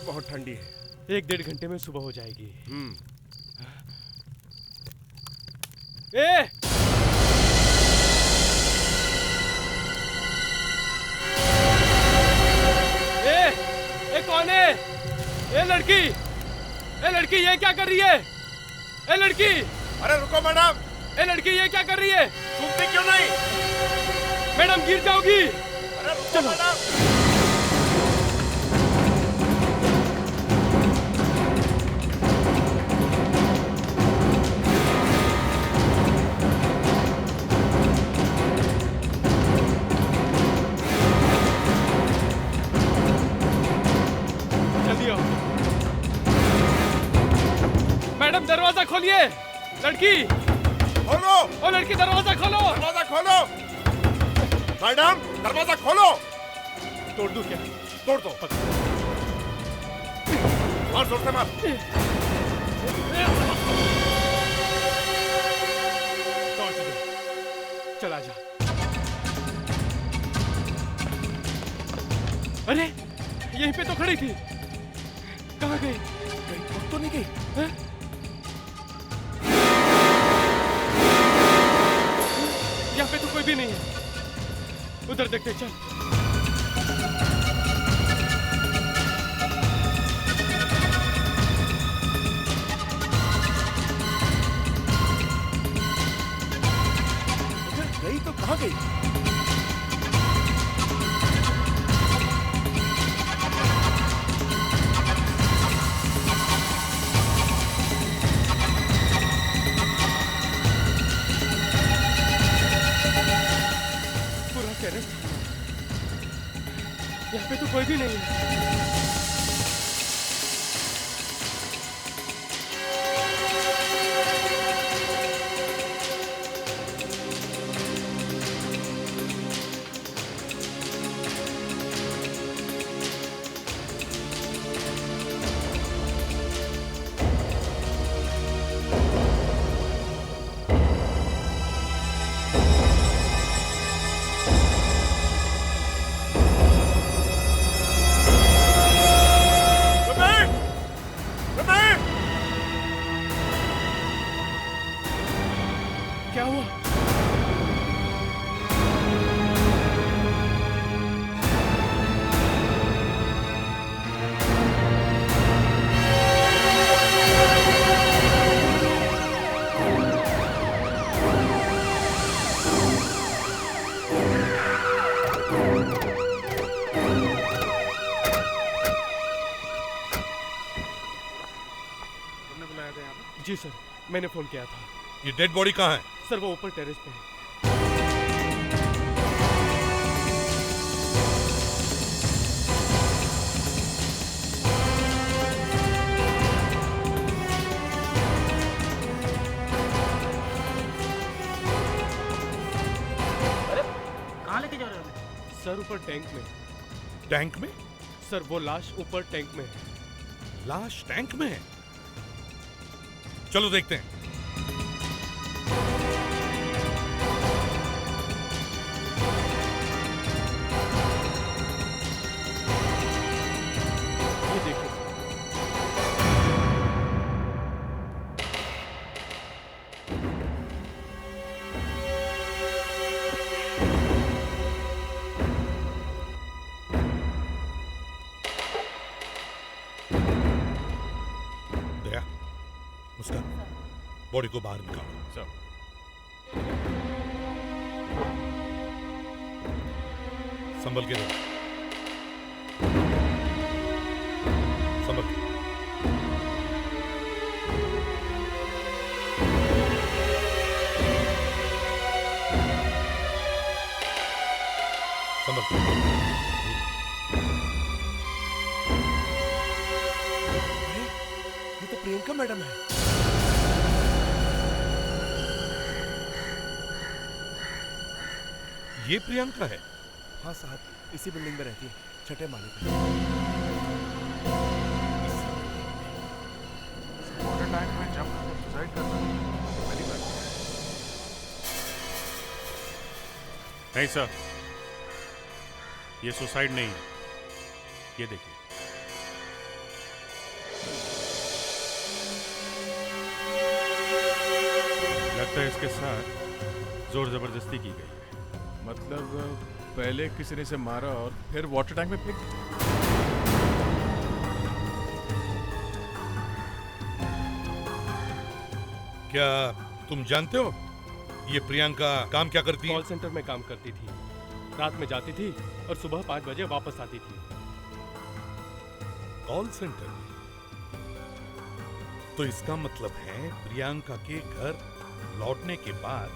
कुछ बहुत ठंडी है। 1-1.5 घंटे में सुबह हो जाएगी। ए! कौन है? ए लड़की ये क्या कर रही है? ए लड़की! अरे रुको मैडम! ए लड़की ये क्या कर रही है? सुनती क्यों नहीं? मैडम गिर जाओगी। अरे रुको मैडम! मैडम दरवाजा खोलिए। लड़की खोलो। ओ लड़की दरवाजा खोलो। दरवाजा खोलो। मैडम दरवाजा खोलो। तोड़ दूं क्या? तोड़ दो। और जोर से मार। तोड़ दे। चला जा। अरे यहीं पे तो खड़ी थी। कहाँ गई? कहीं तो नहीं गई। यहाँ पे तो कोई भी नहीं है। उधर देखते चल। गई तो कहाँ गई? यहाँ पे तो कोई भी नहीं है। क्या हुआ? तुमने बुलाया था यहाँ पे? जी सर, मैंने फोन किया था। ये डेड बॉडी कहाँ है? सर वो ऊपर टेरेस पे है। अरे कहाँ लेके जा रहे हो? सर ऊपर टैंक में। टैंक में? सर वो लाश ऊपर टैंक में है। लाश टैंक में है? चलो देखते हैं। ये देखो। दया, मुस्कान, बॉडी को बाहर निकालो। सर। संभल के रहो। संभल के। संभल के। अरे ये तो प्रियंका मैडम है। ये प्रियंका है? हाँ साहब, इसी बिल्डिंग में रहती है, 6ठे माले पे। वाटर टैंक में जंप करके सुसाइड करना पहली बार। नहीं सर, ये सुसाइड नहीं है। ये देखिए, लगता है इसके साथ जोर जबरदस्ती की गई है। मतलब पहले किसी ने इसे मारा और फिर वाटर टैंक में फेंक दिया। क्या तुम जानते हो ये प्रियंका काम क्या करती है? कॉल सेंटर में काम करती थी। रात में जाती थी और सुबह 5 बजे वापस आती थी। कॉल सेंटर में? तो इसका मतलब है प्रियंका के घर लौटने के बाद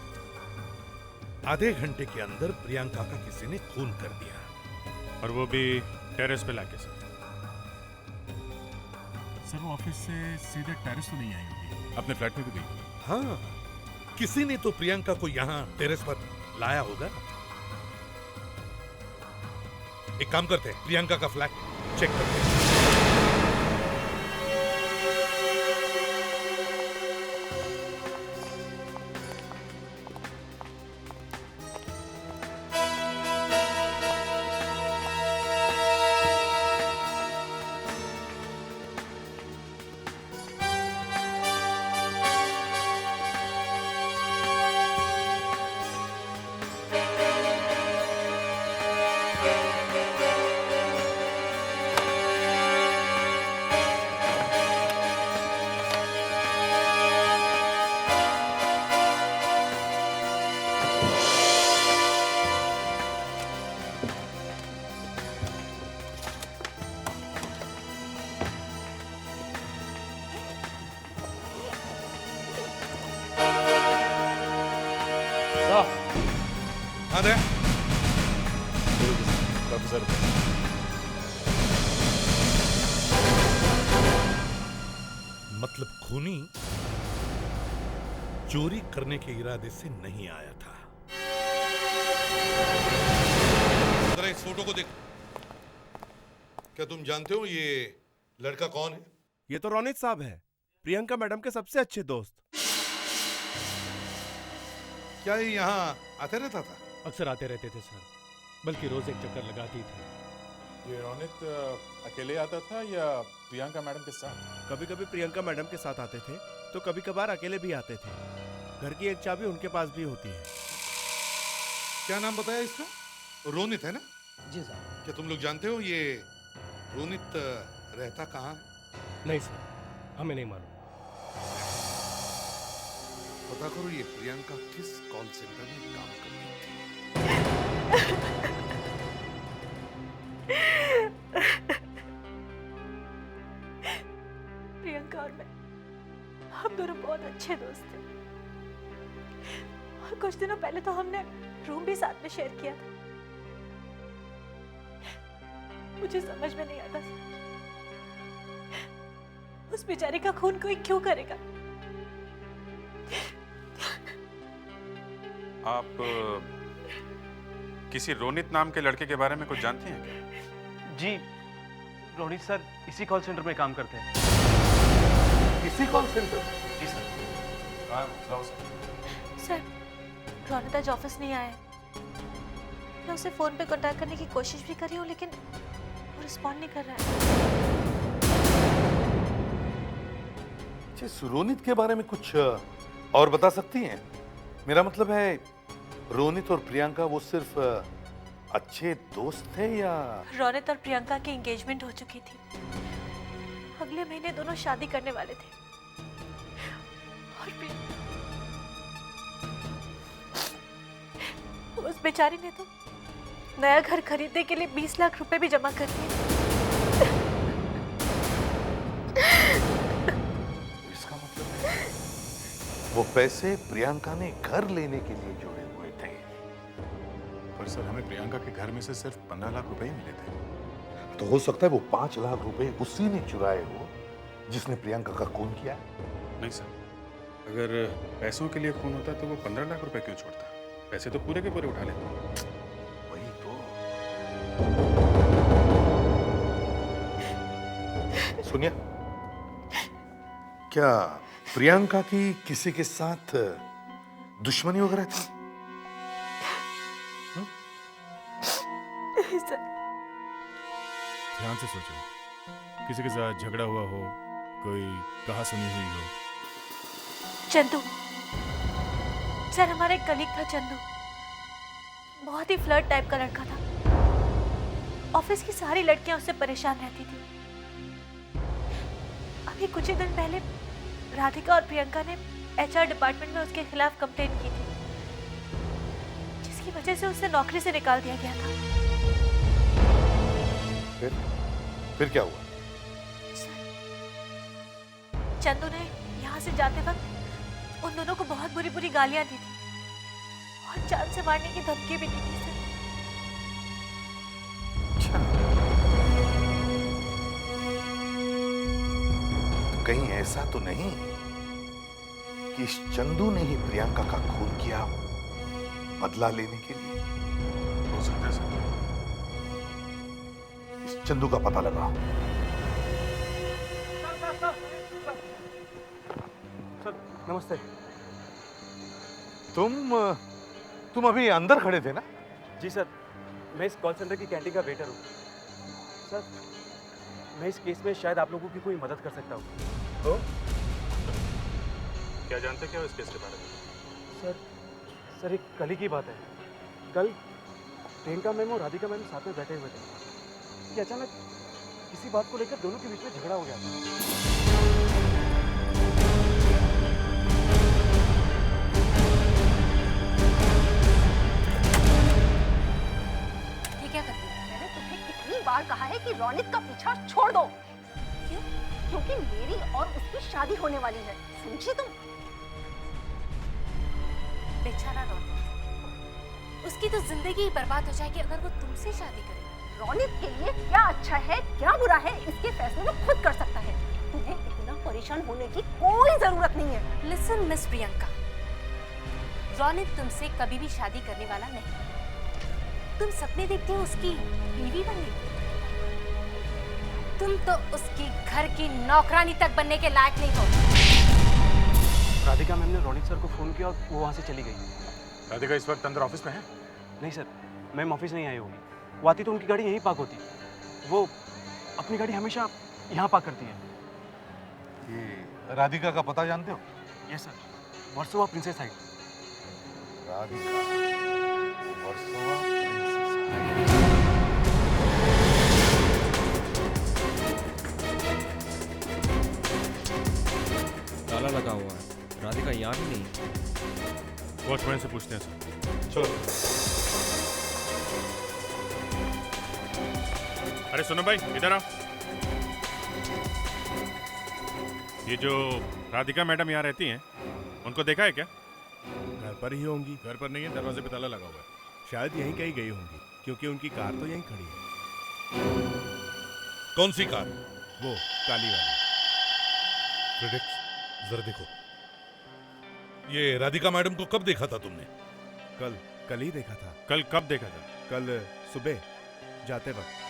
आधे घंटे के अंदर प्रियंका का किसी ने खून कर दिया, और वो भी टेरेस पे लाके से। सर वो ऑफिस से सीधे टेरेस तो नहीं आई होगी, अपने फ्लैट में भी गई। हाँ, किसी ने तो प्रियंका को यहाँ टेरेस पर लाया होगा। एक काम करते हैं, प्रियंका का फ्लैट चेक करते हैं। हाँ दे। मतलब खूनी चोरी करने के इरादे से नहीं आया था। जरा इस फोटो को देख। क्या तुम जानते हो ये लड़का कौन है? ये तो रोनित साहब है, प्रियंका मैडम के सबसे अच्छे दोस्त। क्या ये यहाँ आते रहता था? अक्सर आते रहते थे सर, बल्कि रोज एक चक्कर लगाती थे। ये रोनित अकेले आता था या प्रियंका मैडम के साथ? कभी कभी प्रियंका मैडम के साथ आते थे तो कभी कभार अकेले भी आते थे। घर की एक चाबी उनके पास भी होती है। क्या नाम बताया इसका? रोनित है ना? जी सर। क्या तुम लोग जानते हो ये रोनित रहता कहाँ है? नहीं सर, हमें नहीं मालूम। पता करो ये प्रियंका किस कॉल सेंटर में काम करती थी। प्रियंका और मैं, हम दोनों बहुत अच्छे दोस्त थे। और कुछ दिनों पहले तो हमने रूम भी साथ में शेयर किया था। मुझे समझ में नहीं आता उस बेचारी का खून कोई क्यों करेगा। आप किसी रोनित नाम के लड़के के बारे में कुछ जानते हैं क्या? जी, रोनित सर इसी कॉल सेंटर में काम करते हैं। इसी कॉल सेंटर? जी सर। सर, रोनित आज ऑफिस नहीं आया है। मैं उसे फोन पे कांटेक्ट करने की कोशिश भी कर रही हूँ, लेकिन वो रिस्पॉन्ड नहीं कर रहा है। रोनित के बारे में कुछ और बता सकती हैं? मेरा मतलब है रोनित और प्रियंका वो सिर्फ अच्छे दोस्त थे या? रोनित और प्रियंका की एंगेजमेंट हो चुकी थी। अगले महीने दोनों शादी करने वाले थे। और उस बेचारी ने तो नया घर खरीदने के लिए 20 लाख रुपए भी जमा कर दिए। इसका मतलब है वो पैसे प्रियंका ने घर लेने के लिए जोड़े हुए थे। पर सर हमें प्रियंका के घर में से सिर्फ 15 लाख रुपए ही मिले थे। तो हो सकता है वो 5 लाख रुपए उसी ने चुराए हो जिसने प्रियंका का खून किया। नहीं सर, अगर पैसों के लिए खून होता तो वो 15 लाख रुपए क्यों छोड़ता? पैसे तो पूरे के पूरे उठा लेते। वही तो। सुनिए, क्या प्रियंका की किसी के साथ दुश्मनी वगैरह थी? ध्यान से सोचो, किसी के साथ झगड़ा हुआ हो, कोई कहा सुनी हुई हो। चंदू, सर हमारा एक कलीग था चंदू, बहुत ही फ्लर्ट टाइप का लड़का था। ऑफिस की सारी लड़कियां उससे परेशान रहती थी। अभी कुछ ही दिन पहले राधिका और प्रियंका ने एचआर डिपार्टमेंट में उसके खिलाफ कंप्लेंट की थी, जिसकी वजह से उसे नौकरी से निकाल दिया गया था। फिर क्या हुआ? चंदू ने यहाँ से जाते वक्त उन दोनों को बहुत बुरी बुरी गालियां दी थी और जान से मारने की धमकी भी दी थी सर। तो कहीं ऐसा तो नहीं कि इस चंदू ने ही प्रियंका का खून किया हो, बदला लेने के लिए? हो सकता है सर। इस चंदू का पता लगाओ। सर नमस्ते। तुम अभी अंदर खड़े थे ना? जी सर, मैं इस कॉल सेंटर की कैंटीन का वेटर हूँ। सर मैं इस केस में शायद आप लोगों की कोई मदद कर सकता हूँ। तो क्या जानते क्या हो इस केस के बारे में? सर एक कल ही की बात है। कल प्रियंका मैम और राधिका मैम साथ में बैठे हुए थे कि अचानक किसी बात को लेकर दोनों के बीच में झगड़ा हो गया था। ये क्या करती है? मैंने तुम्हें कितनी बार कहा है कि रौनित का पीछा छोड़ दो। क्यों? क्योंकि मेरी और उसकी शादी होने वाली है, समझी तुम? बेचारा रौनित, उसकी तो जिंदगी ही बर्बाद हो जाएगी अगर वो तुमसे शादी करे। रौनित के लिए क्या अच्छा है क्या बुरा है इसके फैसले वो खुद कर सकता है। तुम्हें इतना परेशान होने की कोई जरूरत नहीं है। लिसन मिस प्रियंका, रौनित तुमसे कभी भी शादी करने वाला नहीं। तुम सपने देखते हो उसकी बीवी बनने की, तुम तो उसकी घर की नौकरानी तक बनने के लायक नहीं हो। राधिका मैम ने रौनित सर को फोन किया और वो वहाँ से चली गई। राधिका इस वक्त अंदर ऑफिस में है? नहीं सर, मैम ऑफिस नहीं आई होगी। वो आती तो उनकी गाड़ी यहीं पार्क होती। वो अपनी गाड़ी हमेशा यहाँ पार्क करती है। ये राधिका का पता जानते हो? Yes sir, Versova princess side. Radhika, Versova princess ताला लगा हुआ है, राधिका यहाँ भी नहीं। वॉचमैन से पूछते हैं सर। चलो। अरे सुनो भाई, इधर आओ। ये जो राधिका मैडम यहाँ रहती हैं, उनको देखा है क्या? घर पर ही होंगी। घर पर नहीं है, दरवाजे पे ताला लगा हुआ है। शायद यहीं कहीं गई होंगी, क्योंकि उनकी कार तो यहीं खड़ी है। कौन सी कार? वो काली वाली। प्रेडिक्ट, जरा देखो। ये राधिका मैडम को कब देखा था तुमने? कल ही देखा था। कल कब देखा था? कल सुबह जाते वक्त।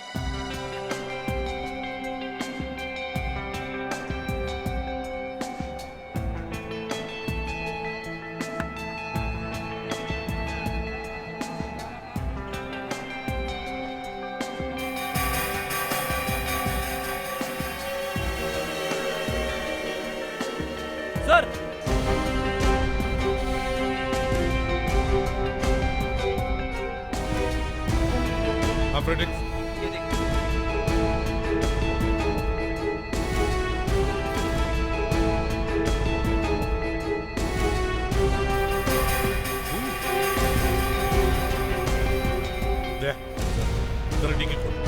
सर हाँ प्रेडिक्ट। ये देखिए। जरा डिग्गी खोलो।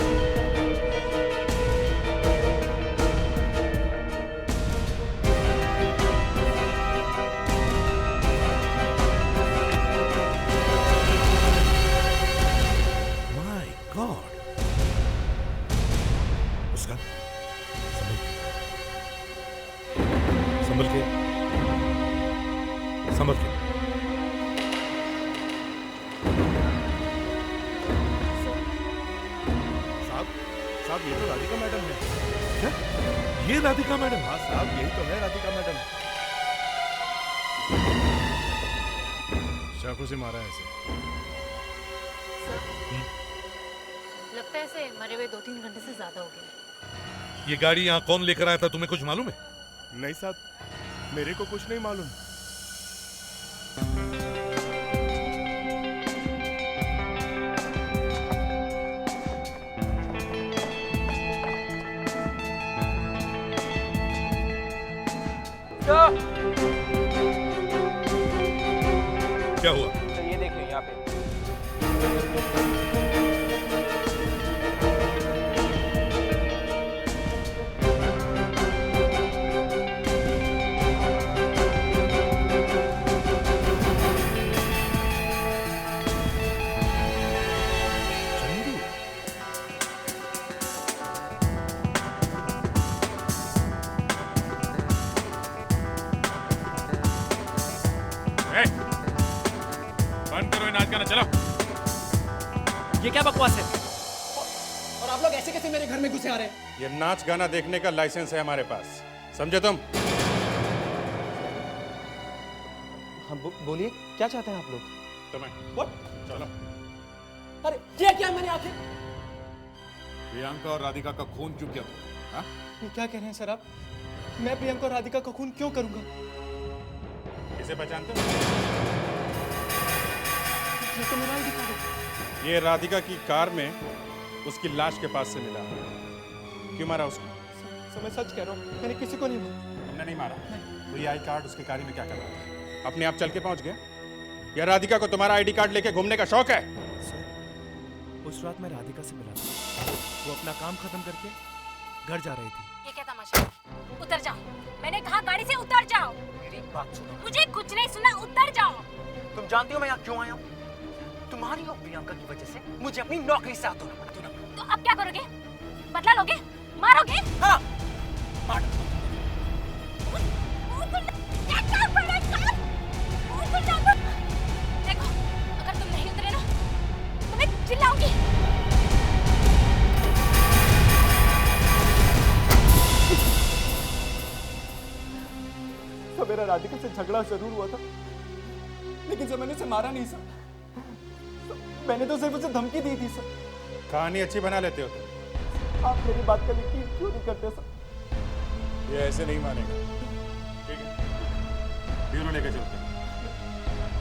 माय गॉड, उसका संभल के संभल के। साहब ये तो राधिका मैडम है। क्या? ये राधिका मैडम? हाँ साहब, यही तो है राधिका मैडम। चाकू से मारा है इसे। लगता है इसे मरे हुए 2-3 घंटे से ज्यादा हो गए। ये गाड़ी यहाँ कौन लेकर आया था, तुम्हें कुछ मालूम है? नहीं साहब, मेरे को कुछ नहीं मालूम। क्या हुआ? तो ये देखिए यहाँ पे। बंद करो ये नाच गाना, चलो। ये क्या बकवास है? और आप लोग ऐसे कैसे मेरे घर में घुसे आ रहे हैं? ये नाच गाना देखने का लाइसेंस है हमारे पास, समझे तुम? हाँ बोलिए, क्या चाहते हैं आप लोग? तुम्हें What? चलो। अरे ये क्या मैंने आखिर? प्रियंका और राधिका का खून क्यों किया तुमने? हाँ? ये क्या कह रहे हैं सर आप? मैं प्रियंका और राधिका का खून क्यों करूंगा? इसे पहचानते हो? ये तो मेरा ID कार्ड है। ये राधिका की कार में उसकी लाश के पास से मिला। क्यों मारा उसको? सर मैं सच कह रहा हूँ, मैंने किसी को नहीं मारा। तुमने नहीं मारा? तो ये आई कार्ड उसकी गाड़ी में क्या कर रहा था? अपने आप चल के पहुंच गया? या राधिका को तुम्हारा आईडी कार्ड लेके घूमने का शौक है? सर, उस रात मैं राधिका से मिला था। वो अपना काम खत्म करके घर जा रही थी। ये क्या तमाशा है? उतर जाओ, मैंने कहा गाड़ी से उतर जाओ। मेरी बात सुनो। मुझे कुछ नहीं सुना, उतर जाओ। तुम जानती हो मैं यहाँ क्यों आया हूँ? तुम्हारी और प्रियंका की वजह से मुझे अपनी नौकरी से हाथ धोना पड़ा। तो अब क्या करोगे? बदला लोगे? मारोगे? हाँ, मार। देखो, अगर तुम नहीं उतरे ना, तो मैं चिल्लाऊंगी। तो मेरा राधिका से झगड़ा जरूर हुआ था, लेकिन सर मैंने उसे मारा नहीं सर। मैंने तो सिर्फ उसे धमकी दी थी सर। कहानी अच्छी बना लेते हो तुम। आप मेरी बात का यकीन क्यों नहीं करते सर? ये ऐसे नहीं मानेगा। ठीक है, ब्यूरो लेके चलते हैं।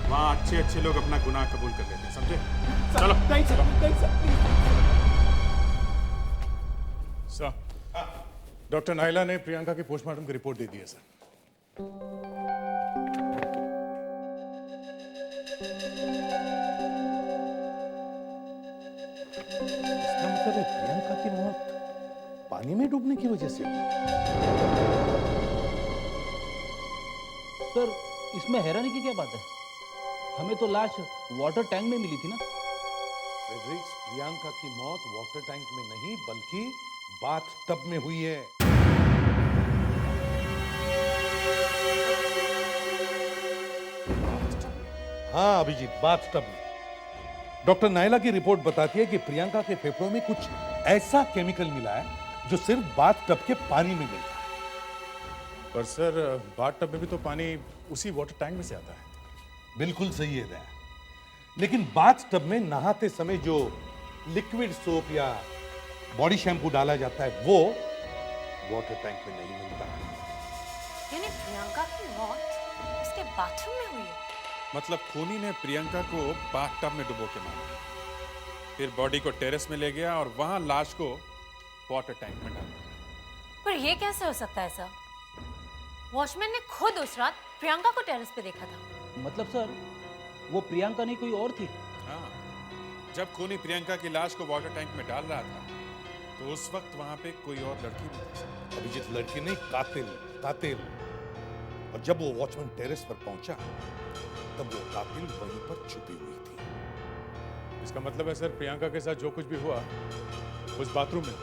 वहाँ अच्छे अच्छे लोग अपना गुनाह कबूल कर लेते हैं, समझे? चलो। नहीं सर, नहीं सर। सर, डॉक्टर नायला ने प्रियंका की पोस्टमार्टम की रिपोर्ट दे दी है सर। इसका मतलब है प्रियंका की मौत पानी में डूबने की वजह से हुई। सर, इसमें हैरानी की क्या बात है? हमें तो लाश वाटर टैंक में मिली थी ना। फ्रेडरिक्स, प्रियंका की मौत वाटर टैंक में नहीं बल्कि बाथ टब में हुई है। हाँ अभिजीत, बाथ टब में। डॉक्टर नायला की रिपोर्ट बताती है कि प्रियंका के फेफड़ों में कुछ ऐसा केमिकल मिला है जो सिर्फ बाथ टब के पानी में मिलता है। पर सर, बाथ टब में भी तो पानी उसी वाटर टैंक में से आता है। बिल्कुल सही है दया, लेकिन बाथ टब में नहाते समय जो लिक्विड सोप या बॉडी शैम्पू डाला जाता है वो वाटर टैंक में नहीं मिलता। यानी प्रियंका की मौत उसके बाथरूम में हुई है? मतलब खूनी ने प्रियंका को बाथटब में डुबो के मारा, फिर बॉडी को टेरेस में ले गया और वहां लाश को वाटर टैंक में डाल दिया। पर ये कैसे हो सकता है सर? वॉचमैन ने खुद उस रात प्रियंका को टेरेस पे देखा था। मतलब सर, वो प्रियंका नहीं कोई और थी? हाँ, जब खूनी प्रियंका की लाश को वाटर टैंक में डाल रहा था तो उस वक्त वहां पे कोई और लड़की भी थी। अभिजीत, लड़की नहीं, कातिल, कातिल। और जब वो वॉचमैन टेरेस पर पहुंचा तब वो कातिल वहीं पर छुपी हुई थी। इसका मतलब है सर, प्रियंका के साथ जो कुछ भी हुआ उस बाथरूम में।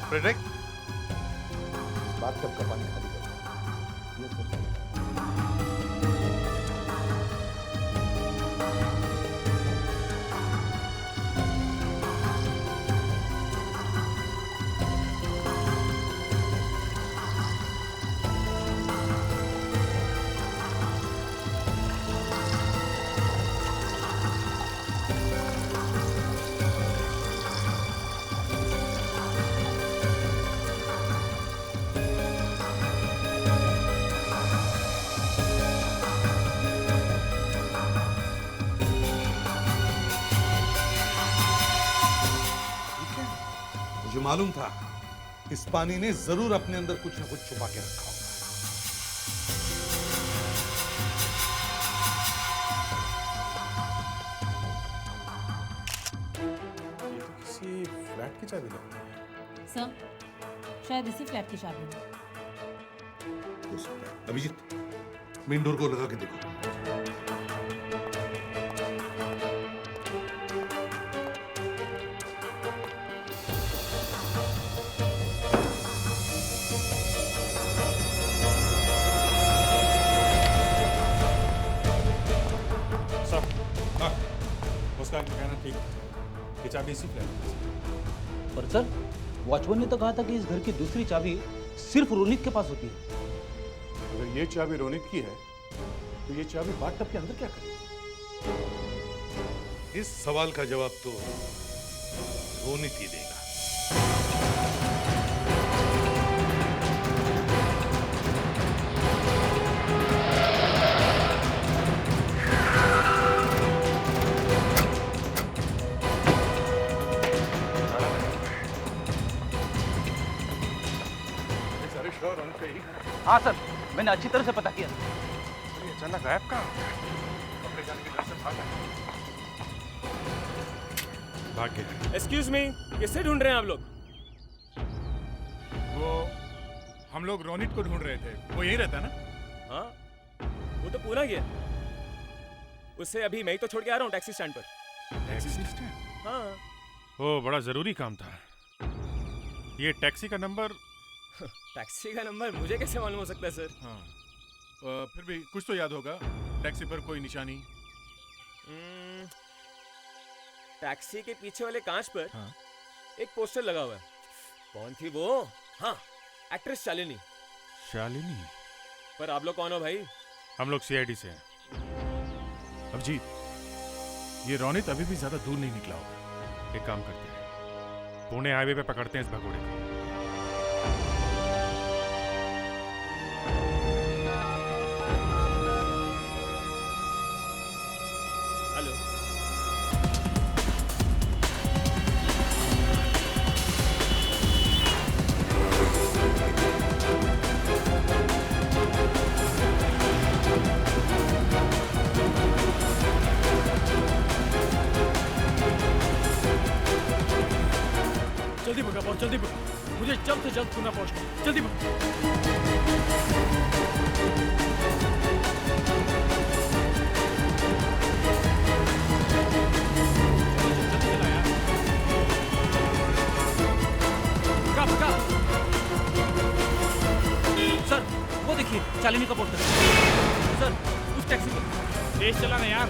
फ्रेडरिक, बाथटब का पानी खाली कर। ये सर। मालूम था इस पानी ने जरूर अपने अंदर कुछ न कुछ छुपा के रखा होगा। ये तो किसी फ्लैट की चाबी लग रही है। सर, शायद इसी फ्लैट की चाबी है। हो सकता है। अभिजीत, मेन डोर को लगा के देखो। उसका कहना ठीक है। ये चाबी इसी फ्लैट में है। पर सर, वॉचमैन ने तो कहा था कि इस घर की दूसरी चाबी सिर्फ रोनित के पास होती है। अगर ये चाबी रोनित की है तो ये चाबी बाथटब के अंदर क्या करेगी? इस सवाल का जवाब तो रोनित ही देगा। हाँ सर, मैंने अच्छी तरह से पता किया। अचानक गायब कहाँ? कपड़े जाने के घर से भागा। भाग गया। एक्सक्यूज मी, किसे ढूंढ रहे हैं आप लोग? वो हम लोग रोनित को ढूंढ रहे थे। वो यहीं रहता ना? हाँ, वो तो पूरा गया। उससे अभी मैं ही तो छोड़ के आ रहा हूँ टैक्सी स्टैंड पर। Taxi stand? हाँ। ओ, बड़ा जरूरी काम था। ये टैक्सी का नंबर? टैक्सी का नंबर मुझे कैसे मालूम हो सकता है सर? हाँ, फिर भी कुछ तो याद होगा। टैक्सी पर कोई निशानी? टैक्सी के पीछे वाले कांच पर हाँ। एक पोस्टर लगा हुआ है। कौन थी वो? हाँ, एक्ट्रेस शालिनी। शालिनी? पर आप लोग कौन हो भाई? हम लोग सीआईडी से हैं। अभिजीत, ये रोनित अभी भी ज्यादा दूर नहीं निकला होगा। एक काम करते हैं, पुणे हाईवे पे पकड़ते हैं इस भगोड़े को। हेलो। जल्दी भगा बॉस, जल्दी भगा। मुझे जल्द से जल्द पुणे पहुंचना है। जल्दी भगा। भगा, भगा। सर, वो देखिए, शालिनी का पोस्टर। सर, उस टैक्सी पर। तेज चलाना यार।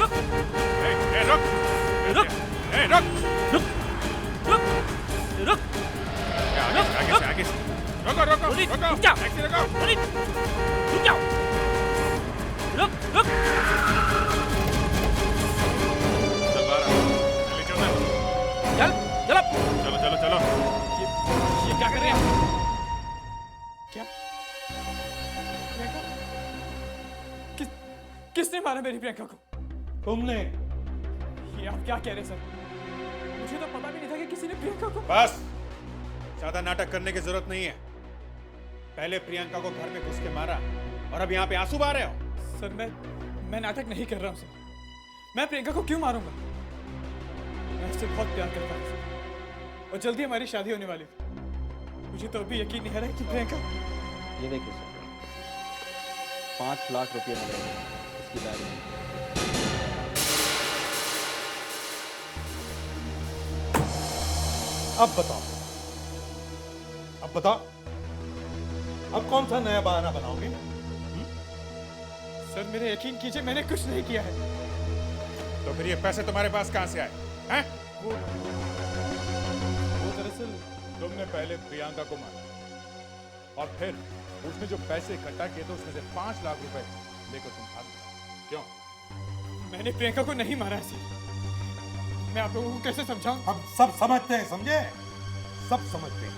रुक! रुक! रुक! रुक! रुक! रुक! रुक! आगे से, आगे से। रुको, रुको, रोनित, रुको। रुक जाओ। टैक्सी रुको। रोनित, रुक जाओ। रुक! रुक! चल बाहर आ। जल्दी चलना। चल, चलो। चलो, चलो, चलो। ये क्या कर रहे हैं? क्या? किसने मारा मेरी प्रियंका को? तुमने। ये आप क्या कह रहे हैं सर? मुझे तो पता भी नहीं था कि किसी ने प्रियंका को। बस, ज्यादा नाटक करने की जरूरत नहीं है। पहले प्रियंका को घर में घुस के मारा और अब यहाँ पे आंसू बहा रहे हो? सर मैं नाटक नहीं कर रहा हूँ सर। मैं प्रियंका को क्यों मारूंगा? मैं उससे बहुत प्यार करता हूँ सर। और जल्दी हमारी शादी होने वाली थी। मुझे तो अभी यकीन नहीं आ रहा है कि प्रियंका। ये देखिए सर, 5 लाख रुपये मिलेंगे इसकी डायरी में। अब बताओ, अब बताओ, अब कौन सा नया बहाना बनाओगे? सर मेरे यकीन कीजिए, मैंने कुछ नहीं किया है। तो फिर ये पैसे तुम्हारे पास कहाँ से आए हैं? वो दरअसल तुमने पहले प्रियंका को मारा और फिर उसने जो पैसे इकट्ठा किए थे उसमें से 5 लाख रुपए लेकर तुम भाग गए। क्यों? मैंने प्रियंका को नहीं मारा है सर। मैं आप लोगों को कैसे समझाऊं? हम सब समझते हैं, समझे? सब समझते हैं।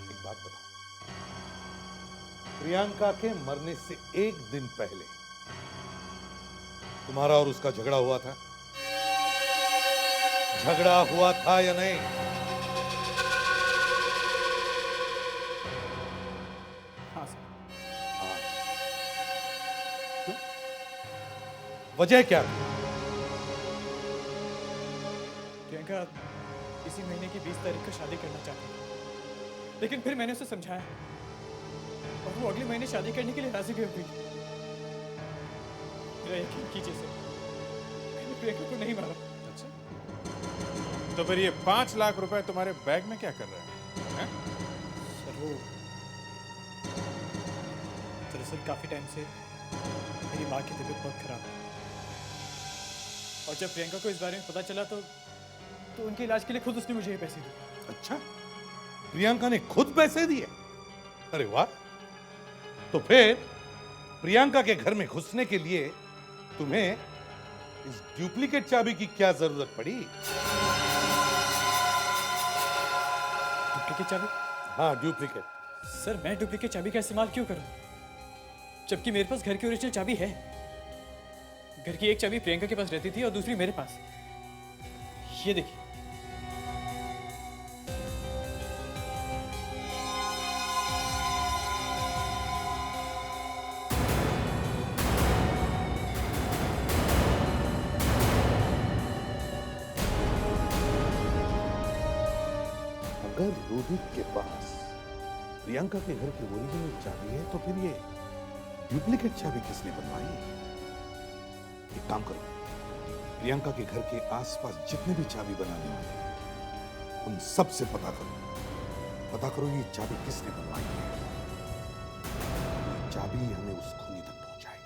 एक बात बताओ, प्रियंका के मरने से एक दिन पहले तुम्हारा और उसका झगड़ा हुआ था? झगड़ा हुआ था या नहीं? हाँ सर। वजह क्या थी? प्रियंका इसी महीने की 20 तारीख को शादी करना चाहती थी, लेकिन फिर मैंने उसे समझाया और वो अगले महीने शादी करने के लिए राजी भी हो गई। मेरा यकीन कीजिए सर, मैंने प्रियंका को नहीं मारा। अच्छा, तो फिर ये 5 लाख रुपए तुम्हारे बैग में क्या कर रहा है? हैं? सर वो दरअसल काफी टाइम से मेरी माँ की तबीयत बहुत खराब है और जब प्रियंका को इस बारे में पता चला तो उनके इलाज के लिए खुद उसने मुझे ये पैसे दिए। अच्छा, प्रियंका ने खुद पैसे दिए? अरे वाह! तो फिर प्रियंका के घर में घुसने के लिए तुम्हें इस डुप्लीकेट चाबी की क्या जरूरत पड़ी? डुप्लीकेट चाबी? हाँ, डुप्लीकेट। सर मैं डुप्लीकेट चाबी का इस्तेमाल क्यों करूं, जबकि मेरे पास घर की ओरिजिनल चाबी है। घर की एक चाबी प्रियंका के पास रहती थी और दूसरी मेरे पास। ये देखिए। अगर रोहित के पास प्रियंका के घर की ओरिजिनल चाबी है तो फिर ये डुप्लीकेट चाबी किसने बनवाई? एक काम करो, प्रियंका के घर के आसपास जितने भी चाबी बनाने वाले हैं उन सब से पता करो ये चाबी किसने बनवाई है। ये चाबी हमें उस खूनी तक पहुंचाएगी।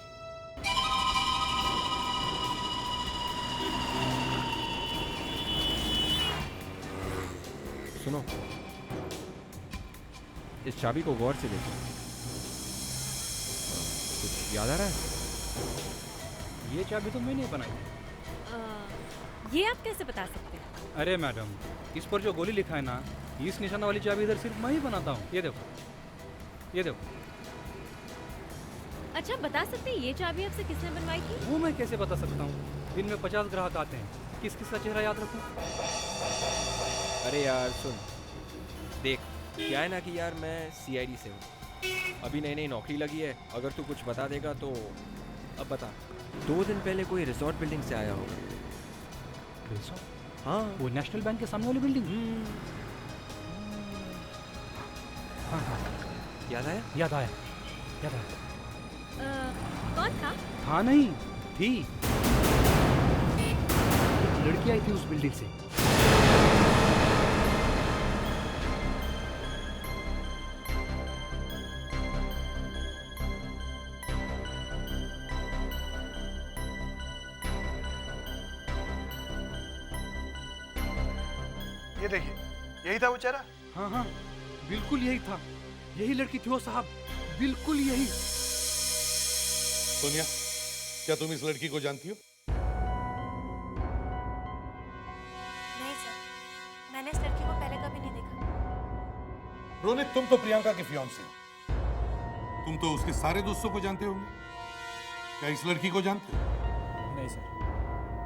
सुनो, इस चाबी को गौर से देखो। कुछ याद आ रहा है? ये चाबी तो मैंने बनाई। ये आप कैसे बता सकते हैं? अरे मैडम, इस पर जो गोली लिखा है ना, इस निशाना वाली चाबी इधर सिर्फ मैं ही बनाता हूँ। ये देखो, ये देखो। अच्छा, बता सकते हैं ये चाबी आपसे किसने बनवाई थी? वो मैं कैसे बता सकता हूँ? दिन में 50 ग्राहक आते हैं, किस किस का चेहरा याद रखूँ? अरे यार सुन, देख क्या है ना कि यार मैं CID से हूँ, अभी नई नई नौकरी लगी है। अगर तू कुछ बता देगा तो अब बता। 2 दिन पहले कोई रिजॉर्ट बिल्डिंग से आया होगा। रिजॉर्ट? हाँ, वो नेशनल बैंक के सामने वाली बिल्डिंग। हाँ हाँ, याद आया? याद आया, याद आया। कौन था? था नहीं, थी। एक लड़की आई थी उस बिल्डिंग से। ये देखिए, यही था वो चेहरा। हाँ हाँ, बिल्कुल यही था, यही लड़की थी वो साहब, बिल्कुल यही। सोनिया, क्या तुम इस लड़की को जानती हो? नहीं सर, मैंने इस लड़की को पहले कभी नहीं देखा। रोनित, तुम तो प्रियंका के फियांसे हो, तुम तो उसके सारे दोस्तों को जानते होंगे। क्या इस लड़की को जानते हो? नहीं सर,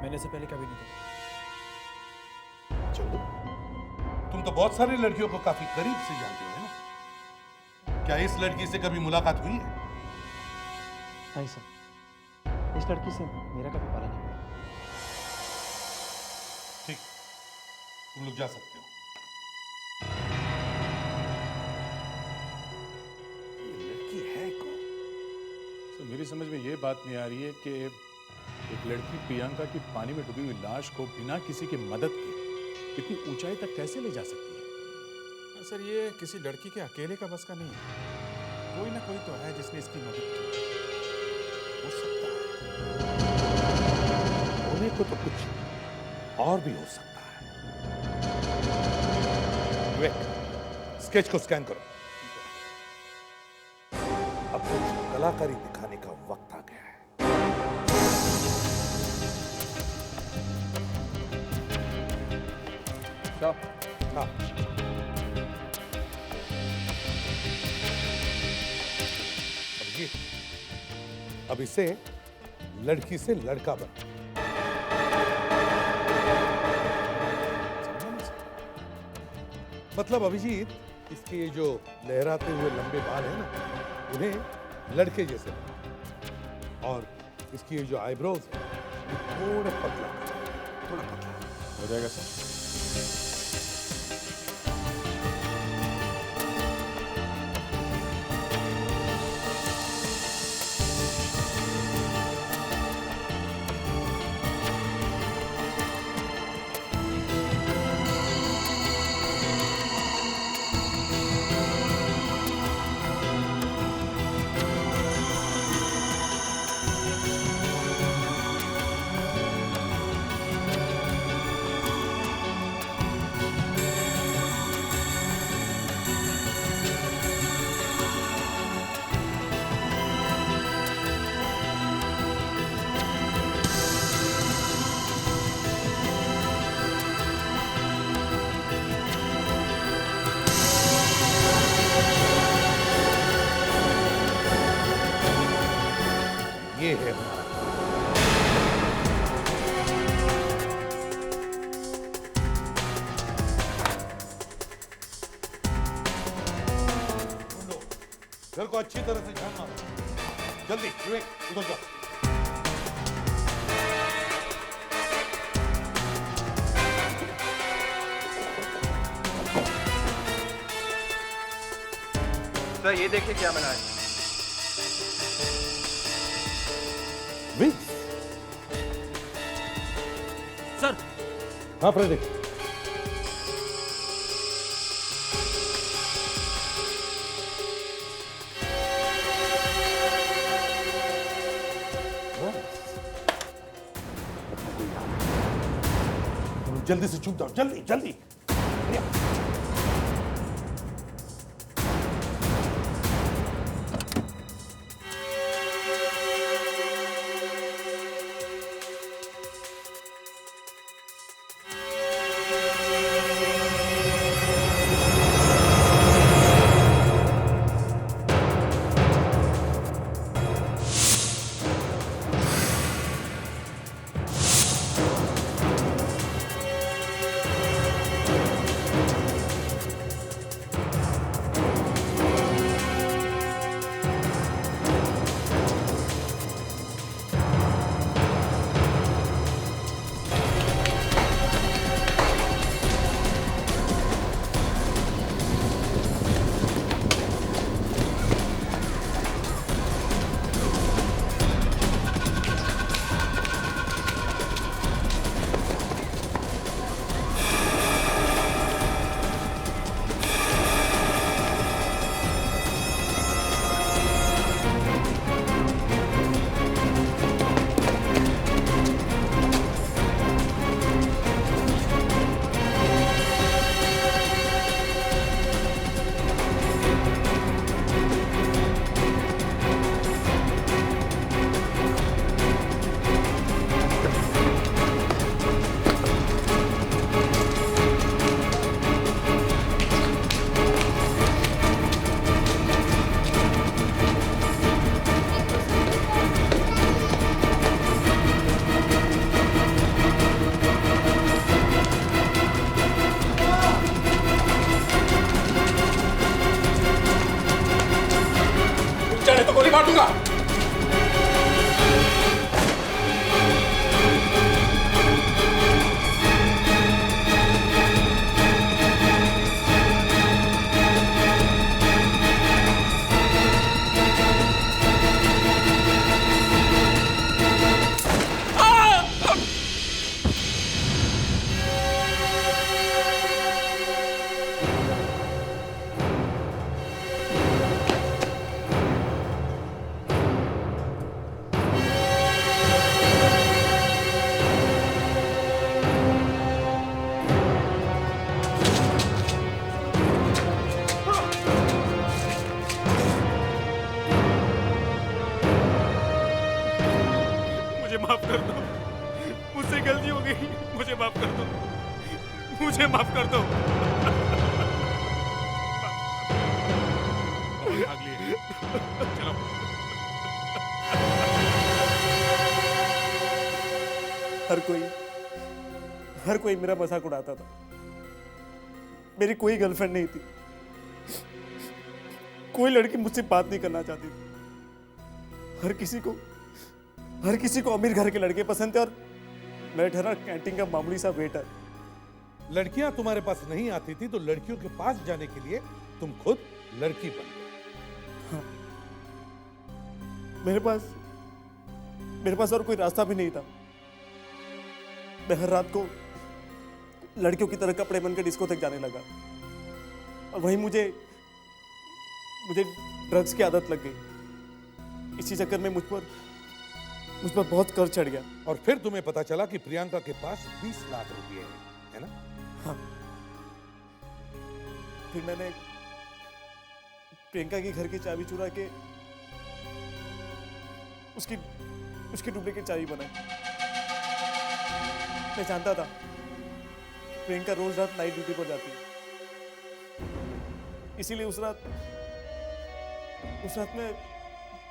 मैंने इसे पहले कभी नहीं देखा। चलो, तुम तो बहुत सारी लड़कियों को काफी करीब से जानते हो, है ना? क्या इस लड़की से कभी मुलाकात हुई है? नहीं सर, इस लड़की से मेरा कभी पाला नहीं पड़ा। ठीक, तुम लोग जा सकते हो। ये लड़की है कौन? तो मेरी समझ में ये बात नहीं आ रही है कि एक लड़की प्रियंका की पानी में डूबी हुई लाश को बिना किसी की मदद के इतनी ऊंचाई तक कैसे ले जा सकती है? सर, ये किसी लड़की के अकेले का बस का नहीं है। कोई ना कोई तो है जिसने इसकी मदद की। हो सकता है होने को तो कुछ और भी हो सकता है। विवेक, स्केच को स्कैन करो। अब कुछ कलाकारी दिखाने का वक्त आ गया है। हाँ, अब इसे लड़की से लड़का बन। मतलब अभिजीत, इसके ये जो लहराते हुए लंबे बाल हैं ना, उन्हें लड़के जैसे बना, और इसकी ये जो आईब्रोज है थोड़ा पतला हो जाएगा सर। ये है हमारा। घर को अच्छी तरह से ध्यान मारो। जल्दी विवेक, उधर जाओ। सर ये देखिए क्या बना है। विंस। सर। हाँ फ्रेडिक। जल्दी से छुप जाओ, जल्दी जल्दी। गोली मार दूंगा। माफ कर दो, मुझसे गलती हो गई, मुझे माफ कर दो, मुझे माफ कर दो। बहुत भाग लिए, चलो। हर कोई मेरा मजाक उड़ाता था। मेरी कोई गर्लफ्रेंड नहीं थी, कोई लड़की मुझसे बात नहीं करना चाहती थी। हर किसी को अमीर घर के लड़के पसंद थे और मैं ठहरा कैंटीन का मामूली सा वेटर। लड़कियां तुम्हारे पास नहीं आती थी तो लड़कियों के पास जाने के लिए तुम खुद लड़की बन गए। हाँ। मेरे पास और कोई रास्ता भी नहीं था। मैं हर रात को लड़कियों की तरह कपड़े बनकर डिस्को तक जाने लगा और वहीं मुझे ड्रग्स की आदत लग गई। इसी चक्कर में मुझ पर बहुत कर्ज चढ़ गया। और फिर तुम्हें पता चला कि प्रियंका के पास 20 लाख रुपए है ना? हाँ। फिर मैंने प्रियंका के घर की चाबी चुरा के उसकी डुप्लीकेट चाबी बनाई। मैं जानता था प्रियंका रोज रात नाइट ड्यूटी पर जाती है, इसीलिए उस रात मैं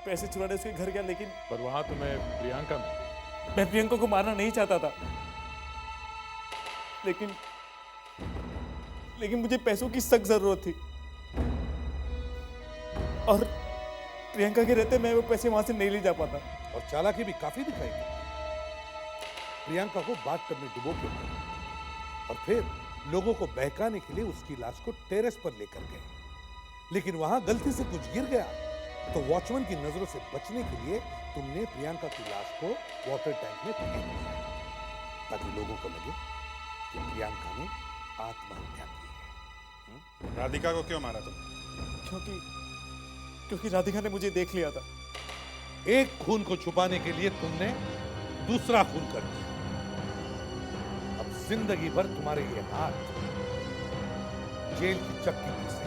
पैसे चुराने उसके घर गया। लेकिन पर वहां तुम्हें प्रियंका मिली। मैं प्रियंका को मारना नहीं चाहता था, लेकिन मुझे पैसों की सख्त जरूरत थी और प्रियंका के रहते मैं वो पैसे वहां से नहीं ले जा पाता। और चालाकी भी काफी दिखाई दी। प्रियंका को बाथटब में डुबो के और फिर लोगों को बहकाने के लिए उसकी लाश को टेरेस पर लेकर गए। लेकिन वहां गलती से कुछ गिर गया तो वॉचमैन की नजरों से बचने के लिए तुमने प्रियंका की लाश को वाटर टैंक में फेंक दिया ताकि लोगों को लगे कि प्रियंका ने आत्महत्या की है। राधिका को क्यों मारा तुम? क्योंकि राधिका ने मुझे देख लिया था। एक खून को छुपाने के लिए तुमने दूसरा खून कर दिया। अब जिंदगी भर तुम्हारे ये हाथ जेल की चक्की में से